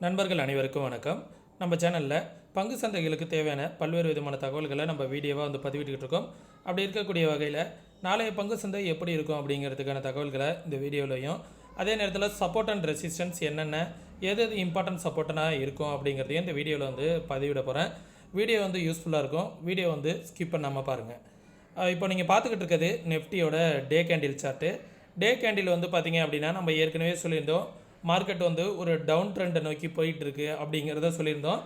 நண்பர்கள் அனைவருக்கும் வணக்கம். நம்ம சேனலில் பங்கு சந்தைகளுக்கு தேவையான பல்வேறு விதமான தகவல்களை நம்ம வீடியோவாக பதிவிட்டுக்கிட்டு இருக்கோம். அப்படி இருக்கக்கூடிய வகையில் நாளைய பங்கு சந்தை எப்படி இருக்கும் அப்படிங்கிறதுக்கான தகவல்களை இந்த வீடியோலையும், அதே நேரத்தில் சப்போர்ட் அண்ட் ரெசிஸ்டன்ஸ் என்னென்ன, எது இம்பார்ட்டன்ட் சப்போர்ட்டனாக இருக்கும் அப்படிங்கிறதையும் இந்த வீடியோவில் பதிவிட போகிறேன். வீடியோ யூஸ்ஃபுல்லாக இருக்கும். வீடியோ ஸ்கிப் பண்ணாமல் பாருங்கள். இப்போ நீங்கள் பார்த்துக்கிட்டு இருக்கிறது நிஃப்டியோட day candle chart. Day candle பார்த்தீங்க அப்படின்னா நம்ம ஏற்கனவே சொல்லியிருந்தோம், மார்க்கெட் ஒரு டவுன் ட்ரெண்டை நோக்கி போயிட்டுருக்கு அப்படிங்கிறத சொல்லியிருந்தோம்.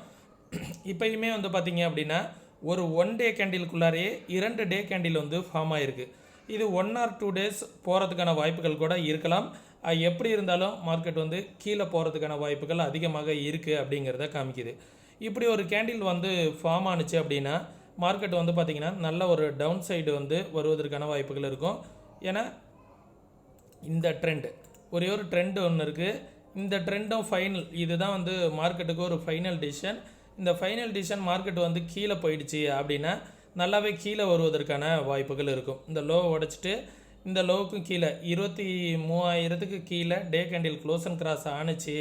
இப்போயுமே பார்த்தீங்க அப்படின்னா ஒரு 1 டே கேண்டிலுக்குள்ளாரே 2 டே கேண்டில் ஃபார்ம் ஆகிருக்கு. இது 1 or 2 days போகிறதுக்கான வாய்ப்புகள் கூட இருக்கலாம். எப்படி இருந்தாலும் மார்க்கெட் கீழே போகிறதுக்கான வாய்ப்புகள் அதிகமாக இருக்குது அப்படிங்கிறத காமிக்குது. இப்படி ஒரு கேண்டில் ஃபார்ம் ஆணுச்சு அப்படின்னா மார்க்கெட் பார்த்திங்கன்னா நல்ல ஒரு டவுன் சைடு வருவதற்கான வாய்ப்புகள் இருக்கும். ஏன்னா இந்த ட்ரெண்டு ஒரே ஒரு ட்ரெண்டு ஒன்று இருக்குது. இந்த ட்ரெண்டும் ஃபைனல், இதுதான் மார்க்கெட்டுக்கு ஒரு ஃபைனல் டிசிஷன். இந்த ஃபைனல் டிசிஷன் மார்க்கெட் கீழே போயிடுச்சு அப்படின்னா நல்லாவே கீழே வருவதற்கான வாய்ப்புகள் இருக்கும். இந்த லோ உடைச்சிட்டு இந்த லோவுக்கும் கீழே 23,000க்கு கீழே டே கேண்டில் க்ளோஸ் அண்ட் கிராஸ் ஆணுச்சு,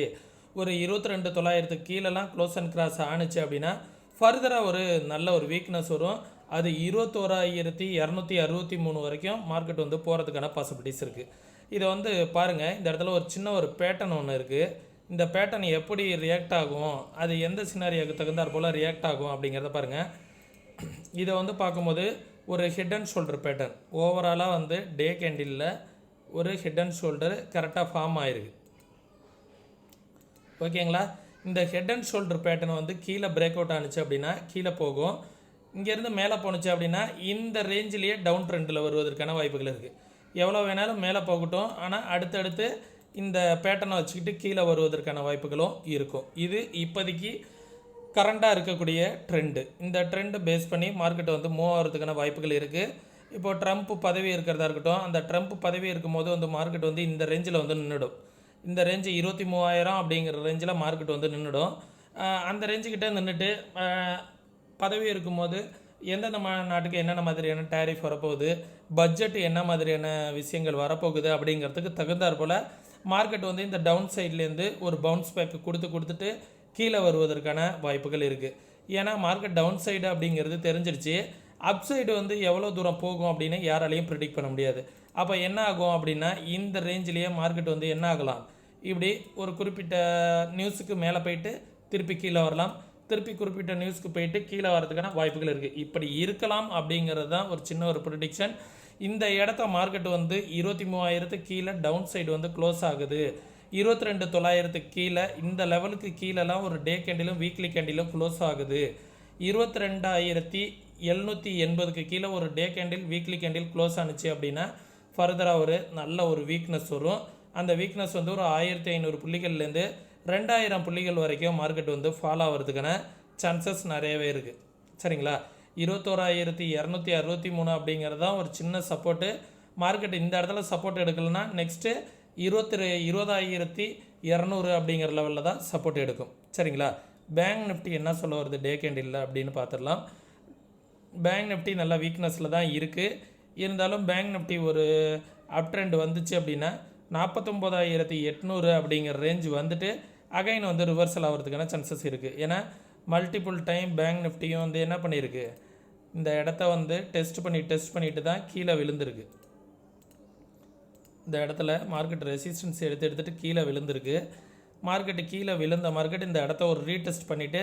ஒரு 22,900 கீழெல்லாம் க்ளோஸ் அண்ட் கிராஸ் ஆணுச்சு அப்படின்னா ஃபர்தராக ஒரு நல்ல ஒரு வீக்னஸ் வரும். அது 21,263 வரைக்கும் மார்க்கெட் போகிறதுக்கான பாசிபிலிட்டிஸ் இருக்குது. இதை பாருங்கள், இந்த இடத்துல ஒரு சின்ன ஒரு பேட்டர்ன் ஒன்று இருக்குது. இந்த பேட்டர்ன் எப்படி ரியாக்ட் ஆகும், அது எந்த சினாரியாவுக்கு தகுந்தாற் போல் ரியாக்ட் ஆகும் அப்படிங்கிறத பாருங்கள். இதை பார்க்கும்போது ஒரு ஹெட் அண்ட் ஷோல்டர் பேட்டர்ன் ஓவராலாக டே கேண்டிலில் ஒரு ஹெட் அண்ட் ஷோல்டர் கரெக்டாக ஃபார்ம் ஆகிருக்கு. ஓகேங்களா? இந்த ஹெட் அண்ட் ஷோல்டர் பேட்டர்ன் கீழே பிரேக் அவுட் ஆணுச்சு அப்படின்னா கீழே போகும். இங்கேருந்து மேலே போணுச்சு அப்படின்னா இந்த ரேஞ்சிலேயே டவுன் ட்ரெண்டில் வருவதற்கான வாய்ப்புகள் இருக்குது. எவ்வளோ வேணாலும் மேலே போகட்டும், ஆனால் அடுத்தடுத்து இந்த பேட்டர்னை வச்சுக்கிட்டு கீழே வருவதற்கான வாய்ப்புகளும் இருக்கும். இது இப்போதைக்கு கரண்டாக இருக்கக்கூடிய ட்ரெண்டு. இந்த ட்ரெண்டு பேஸ் பண்ணி மார்க்கெட் மூவ் ஆகிறதுக்கான வாய்ப்புகள் இருக்குது. இப்போது ட்ரம்ப் பதவி இருக்கிறதா இருக்கட்டும், அந்த ட்ரம்ப் பதவி இருக்கும்போது மார்க்கெட் இந்த ரேஞ்சில் நின்றுடும். இந்த ரேஞ்சு 23,000 அப்படிங்கிற ரேஞ்சில் மார்க்கெட் நின்றுடும். அந்த ரேஞ்சுக்கிட்டே நின்றுட்டு பதவி இருக்கும்போது எந்தெந்த நாட்டுக்கு என்னென்ன மாதிரியான டேரிஃப் வரப்போகுது, பட்ஜெட் என்ன மாதிரியான விஷயங்கள் வரப்போகுது அப்படிங்கிறதுக்கு தகுந்தாற் போல் மார்க்கெட் இந்த டவுன் சைட்லேருந்து ஒரு பவுன்ஸ் பேக் கொடுத்துட்டு கீழே வருவதற்கான வாய்ப்புகள் இருக்குது. ஏன்னா மார்க்கெட் டவுன் சைடு அப்படிங்கிறது தெரிஞ்சிருச்சு. அப் சைடு எவ்வளோ தூரம் போகும் அப்படின்னு யாராலையும் ப்ரிடிக்ட் பண்ண முடியாது. அப்போ என்ன ஆகும் அப்படின்னா இந்த ரேஞ்சிலேயே மார்க்கெட் என்ன ஆகலாம், இப்படி ஒரு குறிப்பிட்ட நியூஸுக்கு மேலே போயிட்டு திருப்பி கீழே வரலாம், திருப்பி குறிப்பிட்ட நியூஸ்க்கு போயிட்டு கீழே வரதுக்கான வாய்ப்புகள் இருக்குது. இப்படி இருக்கலாம் அப்படிங்கிறது தான் ஒரு சின்ன ஒரு ப்ரிடிக்ஷன். இந்த இடத்த மார்க்கெட் 23,000 கீழே டவுன் சைடு க்ளோஸ் ஆகுது. 22,900 கீழே இந்த லெவலுக்கு கீழெல்லாம் ஒரு டே கேண்டிலும் வீக்லி கேண்டிலும் க்ளோஸ் ஆகுது. 22,780க்கு கீழே ஒரு டே கேண்டில் வீக்லி கேண்டில் க்ளோஸ் ஆணுச்சு அப்படின்னா ஃபர்தராக ஒரு நல்ல ஒரு வீக்னஸ் வரும். அந்த வீக்னஸ் ஒரு 1,500 புள்ளிகள்லேருந்து 2,000 புள்ளிகள் வரைக்கும் மார்க்கெட் ஃபாலோ ஆகிறதுக்கான சான்சஸ் நிறையவே இருக்குது. சரிங்களா? 21,263 அப்படிங்கிறது தான் ஒரு சின்ன சப்போர்ட்டு. மார்க்கெட் இந்த இடத்துல சப்போர்ட் எடுக்கலைன்னா நெக்ஸ்ட்டு 20,200 அப்படிங்கிற லெவலில் தான் சப்போர்ட் எடுக்கும். சரிங்களா? பேங்க் நிஃப்டி என்ன சொல்ல வருது டே கேண்டில் அப்படின்னு பார்த்துடலாம். பேங்க் நிஃப்டி நல்லா வீக்னஸில் தான் இருக்குது. இருந்தாலும் பேங்க் நிஃப்டி ஒரு அப் ட்ரெண்ட் வந்துச்சு அப்படின்னா 49,800 அப்படிங்கிற ரேஞ்ச் வந்துட்டு அகைன் ரிவர்சல் ஆகிறதுக்கான சான்சஸ் இருக்குது. ஏன்னா மல்டிபிள் டைம் பேங்க் நிஃப்டியும் என்ன பண்ணியிருக்கு, இந்த இடத்த டெஸ்ட் பண்ணிட்டு தான் கீழே விழுந்திருக்கு. இந்த இடத்துல மார்க்கெட் ரெசிஸ்டன்ஸ் எடுத்துகிட்டு கீழே விழுந்திருக்கு. மார்க்கெட்டு கீழே விழுந்த மார்க்கெட் இந்த இடத்த ஒரு ரீடெஸ்ட் பண்ணிவிட்டு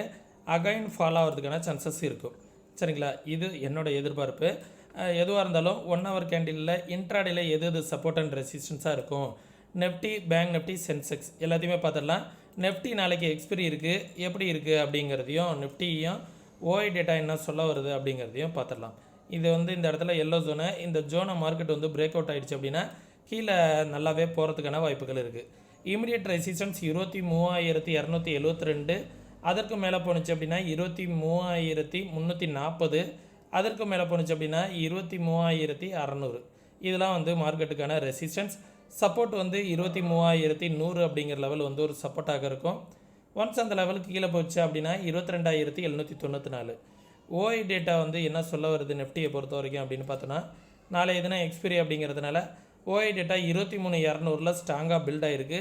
அகைன் ஃபாலோ ஆகிறதுக்கான சான்சஸ் இருக்கும். சரிங்களா? இது என்னோட எதிர்பார்ப்பு. எதுவாக இருந்தாலும் 1 hour கேண்டிலில் இன்ட்ராடேல எது சப்போர்ட் அண்ட் ரெசிஸ்டன்ஸாக இருக்கும், நெஃப்டி, பேங்க் நிஃப்டி, சென்செக்ஸ் எல்லாத்தையுமே பார்த்துடலாம். நெஃப்டி நாளைக்கு எக்ஸ்பிரி இருக்குது, எப்படி இருக்குது அப்படிங்கிறதையும், நிஃப்டியும் ஓஐ டேட்டா என்ன சொல்ல வருது அப்படிங்கிறதையும் பார்த்துடலாம். இது இந்த இடத்துல எல்லோ ஜோனு, இந்த ஜோனை மார்க்கெட் பிரேக் அவுட் ஆகிடுச்சு அப்படின்னா கீழே நல்லாவே போகிறதுக்கான வாய்ப்புகள் இருக்குது. இமீடியட் ரெசிஸ்டன்ஸ் 23,272, அதற்கு மேலே போணுச்சு அப்படின்னா 23,340, அதற்கு மேலே போணுச்சு அப்படின்னா 23,600. இதெல்லாம் மார்க்கெட்டுக்கான ரெசிஸ்டன்ஸ். சப்போர்ட் 23,100 அப்படிங்கிற லெவல் ஒரு சப்போர்ட்டாக இருக்கும். ஒன்ஸ் அந்த லெவலுக்கு கீழே போச்சு அப்படின்னா 22,794. ஓஐ டேட்டா என்ன சொல்ல வருது நெஃப்டியை பொறுத்த வரைக்கும் அப்படின்னு பார்த்தோன்னா, நாளைய தினம் எக்ஸ்பிரி அப்படிங்கிறதுனால ஓஐ டேட்டா 23,200 ஸ்ட்ராங்காக பில்ட் ஆகிருக்கு.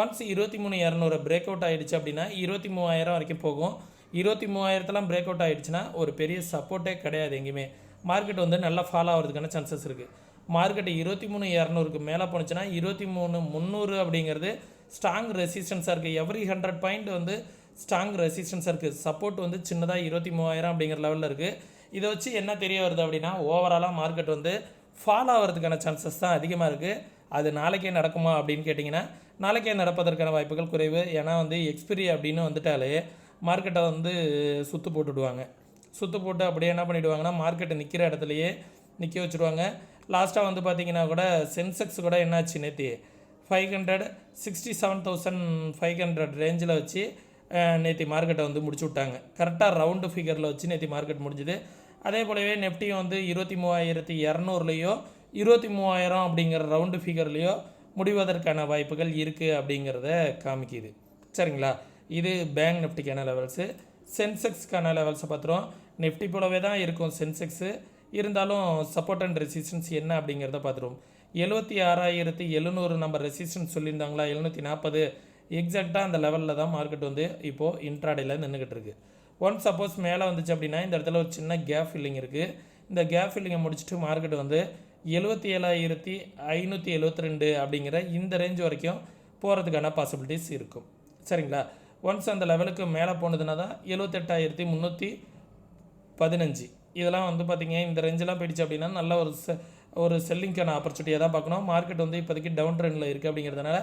ஒன்ஸ் 23,200 பிரேக் அவுட் ஆகிடுச்சு அப்படின்னா 23,000 வரைக்கும் போகும். 23,000 பிரேக் அவுட் ஆகிடுச்சுன்னா ஒரு பெரிய சப்போர்ட்டே கிடையாது எங்கேயுமே. மார்க்கெட் வந்து நல்லா ஃபாலோ ஆகிறதுக்கான சான்சஸ் இருக்குது. மார்க்கெட் 23,200க்கு மேலே போணுச்சுன்னா 23,300 அப்படிங்கிறது ஸ்ட்ராங் ரெசிஸ்டன்ஸாக இருக்குது. எவ்ரி 100 பாயிண்ட் வந்து ஸ்ட்ராங் ரெசிஸ்டன்ஸாக இருக்குது. சப்போர்ட் வந்து சின்னதாக 23,000 அப்படிங்கிற லெவலில் இருக்குது. இதை வச்சு என்ன தெரிய வருது அப்படின்னா ஓவராலாக மார்க்கெட் வந்து ஃபாலோ ஆகிறதுக்கான சான்சஸ் தான் அதிகமாக இருக்குது. அது நாளைக்கே நடக்குமா அப்படின்னு கேட்டிங்கன்னா நாளைக்கே நடப்பதற்கான வாய்ப்புகள் குறைவு. ஏன்னா வந்து எக்ஸ்பிரி அப்படின்னு வந்துட்டாலே மார்க்கெட்டை வந்து சுற்று போட்டுவிடுவாங்க. சுற்று போட்டு அப்படியே என்ன பண்ணிவிடுவாங்கன்னா மார்க்கெட்டை நிற்கிற இடத்துலையே நிற்க வச்சுருவாங்க. லாஸ்ட்டாக வந்து பார்த்திங்கன்னா கூட சென்செக்ஸ் கூட என்னாச்சு நேற்று 567,500 ரேஞ்சில் வச்சு நேற்று மார்க்கெட்டை வந்து முடிச்சு விட்டாங்க. கரெக்டாக ரவுண்டு ஃபிகரில் வச்சு நேற்று மார்க்கெட் முடிஞ்சுது. அதே போலவே நெஃப்டியும் வந்து 23,200லையோ 23,000 அப்படிங்கிற ரவுண்டு ஃபிகர்லேயோ முடிவதற்கான வாய்ப்புகள் இருக்குது அப்படிங்கிறத காமிக்குது. சரிங்களா, இது பேங்க் நிஃப்டிக்கான லெவல்ஸு. சென்செக்ஸ்க்கான லெவல்ஸை பார்த்துருவோம். நிஃப்டி போலவே தான் இருக்கும் சென்செக்ஸு, இருந்தாலும் சப்போர்ட் அண்ட் ரெசிஸ்டன்ஸ் என்ன அப்படிங்கிறத பார்த்துருவோம். 76,700 நம்ம ரெசிஸ்டன்ஸ் சொல்லியிருந்தாங்களா, 740 எக்ஸாக்டாக அந்த லெவலில் தான் மார்க்கெட் வந்து இப்போது இன்ட்ராடேயில் நின்றுக்கிட்டு இருக்குது. ஒன் சப்போஸ் மேலே வந்துச்சு அப்படின்னா இந்த இடத்துல ஒரு சின்ன கேப் ஃபில்லிங் இருக்குது. இந்த கேப் ஃபில்லிங்கை முடிச்சுட்டு மார்க்கெட் வந்து 77,572 அப்படிங்கிற இந்த ரேஞ்ச் வரைக்கும் போகிறதுக்கான பாசிபிலிட்டிஸ் இருக்கும். சரிங்களா, ஒன்ஸ் அந்த லெவலுக்கு மேலே போனதுனா தான் 78,315 இதெல்லாம் வந்து பார்த்திங்க இந்த ரேஞ்செலாம் போயிடுச்சு அப்படின்னா நல்ல ஒரு செல்லிங்கான ஆப்பர்ச்சுனிட்டியாக தான் பார்க்கணும். மார்க்கெட் வந்து இப்போதைக்கு டவுன் ட்ரெண்டில் இருக்குது அப்படிங்கிறதுனால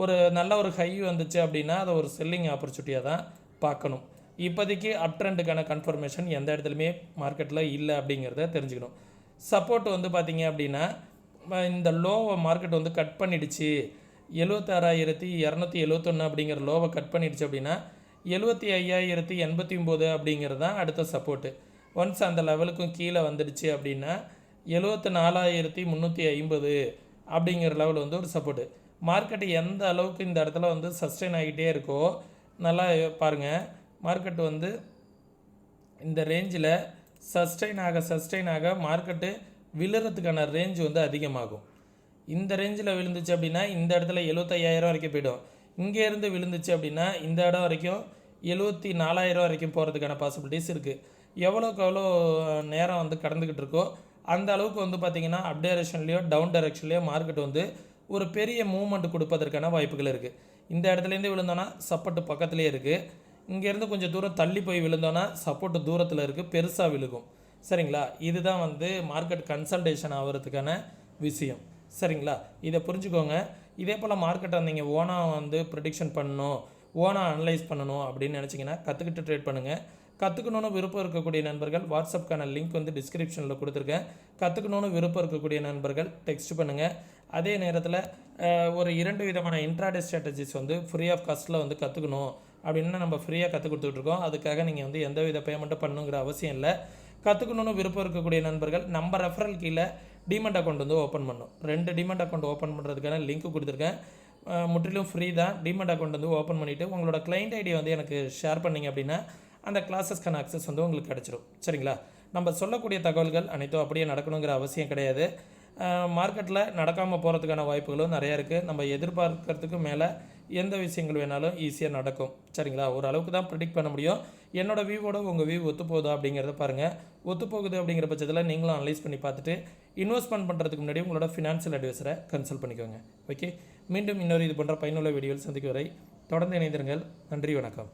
ஒரு நல்ல ஒரு ஹை வந்துச்சு அப்படின்னா அதை ஒரு செல்லிங் ஆப்பர்ச்சுனிட்டியாக தான் பார்க்கணும். இப்போதைக்கு அப் ட்ரெண்டுக்கான கன்ஃபர்மேஷன் எந்த இடத்துலையுமே மார்க்கெட்டில் இல்லை அப்படிங்கிறத தெரிஞ்சுக்கணும். சப்போர்ட் வந்து பார்த்திங்க அப்படின்னா இந்த லோவை மார்க்கெட் வந்து கட் பண்ணிடுச்சு, 76,271 அப்படிங்கிற லோவை கட் பண்ணிடுச்சு அப்படின்னா 75,089 அப்படிங்கிறது தான் அடுத்த சப்போர்ட்டு. ஒன்ஸ் அந்த லெவலுக்கும் கீழே வந்துடுச்சு அப்படின்னா 74,350 அப்படிங்கிற லெவல் வந்து ஒரு சப்போர்ட்டு. மார்க்கெட்டு எந்த அளவுக்கு இந்த இடத்துல வந்து சஸ்டெயின் ஆகிட்டே இருக்கோ நல்லா பாருங்கள். மார்க்கெட் வந்து இந்த ரேஞ்சில் சஸ்டெயின் ஆக மார்க்கெட்டு விழுறதுக்கான ரேஞ்ச் வந்து அதிகமாகும். இந்த ரேஞ்சில் விழுந்துச்சு அப்படின்னா இந்த இடத்துல 75,000 வரைக்கும் போய்டும். இங்கேருந்து விழுந்துச்சு அப்படின்னா இந்த இடம் வரைக்கும் 74,000 வரைக்கும் போகிறதுக்கான பாசிபிலிட்டிஸ் இருக்குது. எவ்வளோக்கு எவ்வளோ நேரம் வந்து கடந்துக்கிட்டு இருக்கோ அந்த அளவுக்கு வந்து பார்த்திங்கன்னா அப் டைரெக்ஷன்லேயோ டவுன் டைரெக்ஷன்லேயோ மார்க்கெட் வந்து ஒரு பெரிய மூவ்மெண்ட் கொடுப்பதற்கான வாய்ப்புகள் இருக்குது. இந்த இடத்துலேருந்து விழுந்தோன்னா சப்போர்ட்டு பக்கத்துலேயே இருக்குது. இங்கேருந்து கொஞ்சம் தூரம் தள்ளி போய் விழுந்தோன்னா சப்போர்ட்டு தூரத்தில் இருக்குது, பெருசாக விழுகும். சரிங்களா, இதுதான் வந்து மார்க்கெட் கன்சல்டேஷன் ஆகிறதுக்கான விஷயம். சரிங்களா, இதை புரிஞ்சுக்கோங்க. இதே போல் மார்க்கெட்டை நீங்கள் ஓனாக வந்து ப்ரெடிக்ஷன் பண்ணணும், ஓனாக அனலைஸ் பண்ணணும் அப்படின்னு நினச்சிங்கன்னா கற்றுக்கிட்டு ட்ரேட் பண்ணுங்கள். கற்றுக்கணுன்னு விருப்பம் இருக்கக்கூடிய நண்பர்கள் வாட்ஸ்அப்க்கான லிங்க் வந்து டிஸ்கிரிப்ஷனில் கொடுத்துருக்கேன். கற்றுக்கணுன்னு விருப்பம் இருக்கக்கூடிய நண்பர்கள் டெக்ஸ்ட் பண்ணுங்கள். அதே நேரத்தில் ஒரு 2 விதமான இன்ட்ராடே ஸ்ட்ராட்டஜிஸ் வந்து ஃப்ரீ ஆஃப் காஸ்ட்டில் வந்து கற்றுக்கணும் அப்படின்னா நம்ம ஃப்ரீயாக கற்றுக் கொடுத்துட்ருக்கோம். அதுக்காக நீங்கள் வந்து எந்த வித பேமெண்ட்டும் பண்ணணுங்கிற அவசியம் இல்லை. கற்றுக்கணுன்னு விருப்பம் இருக்கக்கூடிய நண்பர்கள் நம்ம ரெஃபரல் கீழே டிமெண்ட் அக்கௌண்ட் வந்து ஓப்பன் பண்ணணும். 2 டிமெண்ட் அக்கௌண்ட் ஓப்பன் பண்ணுறதுக்கான லிங்க் கொடுத்துருக்கேன். முற்றிலும் ஃப்ரீ தான். டிமெண்ட் அக்கௌண்ட் வந்து ஓப்பன் பண்ணிவிட்டு உங்களோட கிளைண்ட் ஐடியை வந்து எனக்கு ஷேர் பண்ணிங்க அப்படின்னா அந்த கிளாஸஸ்க்கான அக்சஸ் வந்து உங்களுக்கு கிடச்சிரும். சரிங்களா, நம்ம சொல்லக்கூடிய தகவல்கள் அனைத்தும் அப்படியே நடக்கணுங்கிற அவசியம் கிடையாது. மார்க்கெட்டில் நடக்காமல் போகிறதுக்கான வாய்ப்புகளும் நிறையா இருக்குது. நம்ம எதிர்பார்க்கறதுக்கு மேலே எந்த விஷயங்கள் வேணாலும் ஈஸியாக நடக்கும். சரிங்களா, ஒரு அளவுக்கு தான் ப்ரிடிக்ட் பண்ண முடியும். என்னோடய வியூவோட உங்கள் வியூ ஒத்து போகுதா அப்படிங்கிறத பாருங்கள். ஒத்து போகுது அப்படிங்கிற பட்சத்தில் நீங்களும் அனலைஸ் பண்ணி பார்த்துட்டு இன்வெஸ்ட்மெண்ட் பண்ணுறதுக்கு முன்னாடி உங்களோட ஃபினான்ஷியல் அட்வைசரை கன்சல்ட் பண்ணிக்கோங்க. ஓகே, மீண்டும் இன்னொரு இது போன்ற பயனுள்ள வீடியோவில் சந்திக்கும் வரை தொடர்ந்து இணைந்திருங்கள். நன்றி, வணக்கம்.